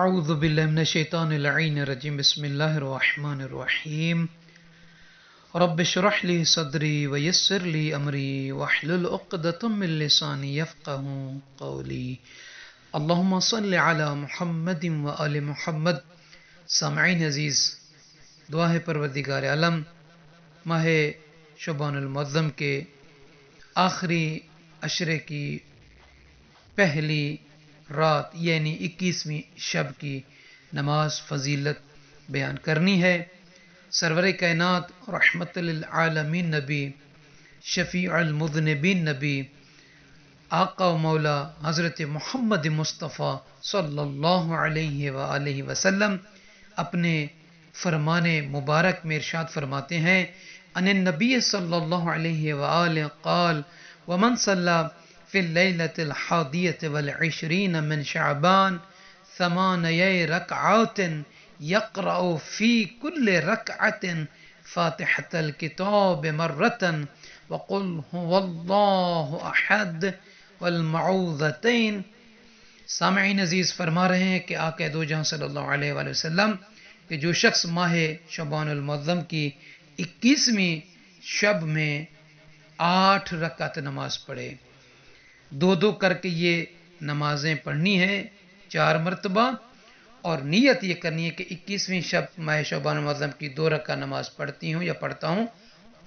اعوذ باللہ من الشیطان اللعین الرجیم بسم اللہ الرحمن الرحیم رب اشرح لی صدری ویسر لی امری واحلل عقدۃ من لسانی یفقهوا قولی اللہم صل علی محمد وآل محمد۔ سامعین عزیز، دعا ہے پروردگار عالم ماہ شعبان المعظم کے آخری عشرے کی پہلی رات یعنی 21ویں شب کی نماز فضیلت بیان کرنی ہے۔ سرور کائنات رحمت للعالمین نبی، شفیع المذنبین نبی، آقا و مولا حضرت محمد مصطفیٰ صلی اللہ علیہ وآلہ وسلم اپنے فرمان مبارک میں ارشاد فرماتے ہیں، ان النبی صلی اللہ علیہ وآلہ قال ومن صلی فی اللیلۃ الحادیۃ والعشرین من شعبان 8 رکعات یقرأ فی کل رکعۃ فاتحۃ الکتاب مرۃ وقل هو اللہ احد والمعوذتین۔ سامعین عزیز، فرما رہے ہیں کہ آقا دو جہاں صلی اللہ علیہ وآلہ وسلم کہ جو شخص ماہ شعبان المعظم کی 21ویں شب میں 8 رکعت نماز پڑھے، دو کر کے یہ نمازیں پڑھنی ہے 4 مرتبہ، اور نیت یہ کرنی ہے کہ 21ویں شب ماہ شعبان المعظم کی 2 رکعت نماز پڑھتی ہوں یا پڑھتا ہوں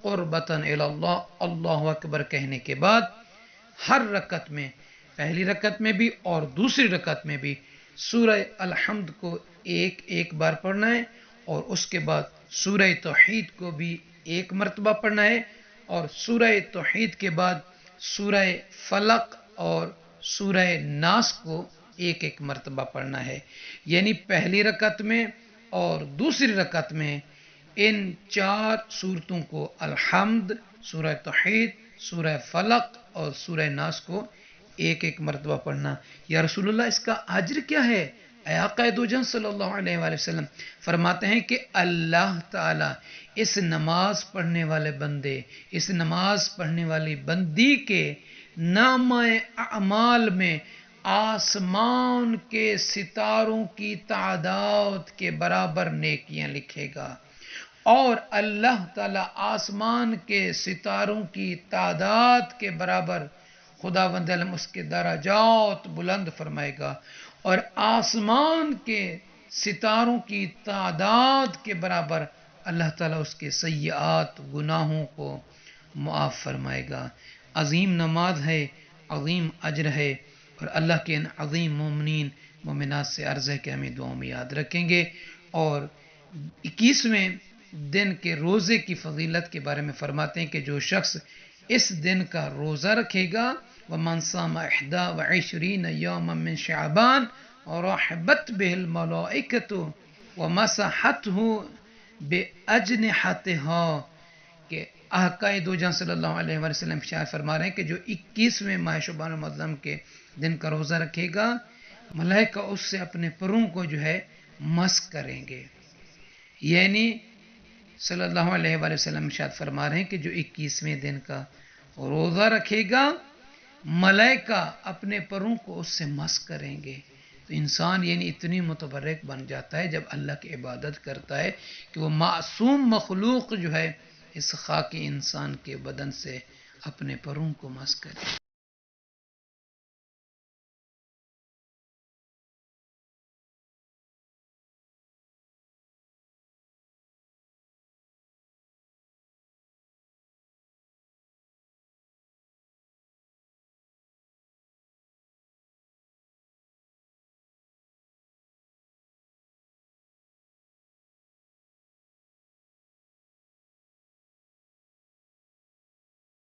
قربتاً الی اللہ، اللہ اکبر کہنے کے بعد ہر رکعت میں، پہلی رکعت میں بھی اور دوسری رکعت میں بھی سورہ الحمد کو ایک بار پڑھنا ہے، اور اس کے بعد سورہ توحید کو بھی 1 مرتبہ پڑھنا ہے، اور سورہ توحید کے بعد سورہ فلق اور سورہ ناس کو 1 مرتبہ پڑھنا ہے۔ یعنی پہلی رکعت میں اور دوسری رکعت میں ان 4 سورتوں کو، الحمد، سورہ توحید، سورہ فلق اور سورہ ناس کو 1 مرتبہ پڑھنا۔ یا رسول اللہ، اس کا اجر کیا ہے؟ اے آقا دو جہاں صلی اللہ علیہ وآلہ وسلم فرماتے ہیں کہ اللہ تعالیٰ اس نماز پڑھنے والے بندے، اس نماز پڑھنے والی بندی کے نامہ اعمال میں آسمان کے ستاروں کی تعداد کے برابر نیکیاں لکھے گا، اور اللہ تعالیٰ آسمان کے ستاروں کی تعداد کے برابر خداوند عالم اس کے درجات بلند فرمائے گا، اور آسمان کے ستاروں کی تعداد کے برابر اللہ تعالیٰ اس کے سیئات، گناہوں کو معاف فرمائے گا۔ عظیم نماز ہے، عظیم اجر ہے، اور اللہ کے ان عظیم مومنین مومنات سے عرض ہے کہ ہمیں دعاؤں میں یاد رکھیں گے۔ اور 21ویں دن کے روزے کی فضیلت کے بارے میں فرماتے ہیں کہ جو شخص اس دن کا روزہ رکھے گا، وَمَنْ صَامَ 21 يَوْمًا مِّن شَعْبَانَ وَرَحَبَتْ بِهِ الْمَلَائِكَةُ وَمَسَحَتْهُ بِأَجْنِحَتِهَا، کہ آقا دو جہاں صلی اللہ علیہ وسلم ارشاد فرما رہے ہیں کہ جو 21ویں ماہ شعبان المعظم کے دن کا روزہ رکھے گا، ملائکہ اس سے اپنے پروں کو جو ہے مس کریں گے۔ یعنی صلی اللہ علیہ وآلہ وسلم ارشاد فرما رہے ہیں کہ جو 21ویں دن کا روزہ رکھے گا، ملائکہ اپنے پروں کو اس سے مس کریں گے۔ تو انسان یعنی اتنی متبرک بن جاتا ہے جب اللہ کی عبادت کرتا ہے کہ وہ معصوم مخلوق جو ہے اس خاک انسان کے بدن سے اپنے پروں کو مس کرے۔